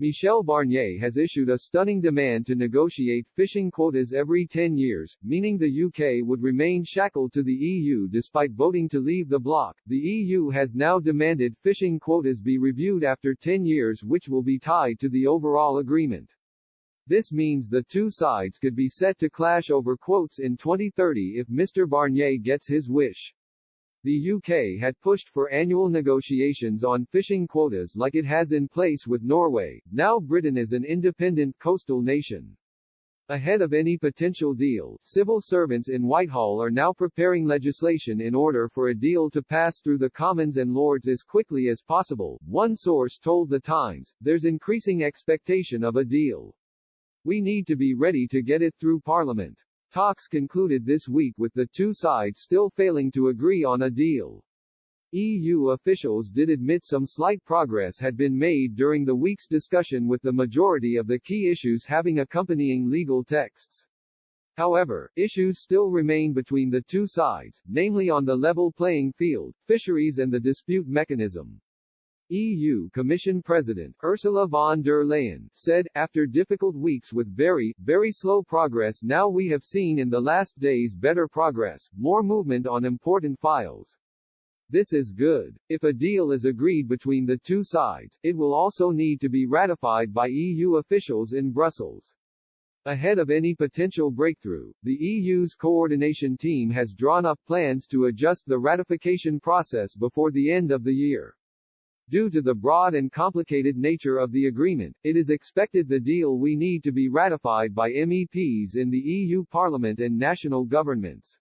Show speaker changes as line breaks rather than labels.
Michel Barnier has issued a stunning demand to negotiate fishing quotas every 10 years, meaning the UK would remain shackled to the EU despite voting to leave the bloc. The EU has now demanded fishing quotas be reviewed after 10 years, which will be tied to the overall agreement. This means the two sides could be set to clash over quotas in 2030 if Mr. Barnier gets his wish. The UK had pushed for annual negotiations on fishing quotas like it has in place with Norway. Now Britain is an independent coastal nation. Ahead of any potential deal, civil servants in Whitehall are now preparing legislation in order for a deal to pass through the Commons and Lords as quickly as possible. One source told The Times, "There's increasing expectation of a deal. We need to be ready to get it through Parliament." Talks concluded this week with the two sides still failing to agree on a deal. EU officials did admit some slight progress had been made during the week's discussion, with the majority of the key issues having accompanying legal texts. However, issues still remain between the two sides, namely on the level playing field, fisheries and the dispute mechanism. EU Commission President, Ursula von der Leyen, said, "After difficult weeks with very slow progress, now we have seen in the last days better progress, more movement on important files. This is good. If a deal is agreed between the two sides, it will also need to be ratified by EU officials in Brussels." Ahead of any potential breakthrough, the EU's coordination team has drawn up plans to adjust the ratification process before the end of the year. Due to the broad and complicated nature of the agreement, it is expected the deal will need to be ratified by MEPs in the EU Parliament and national governments.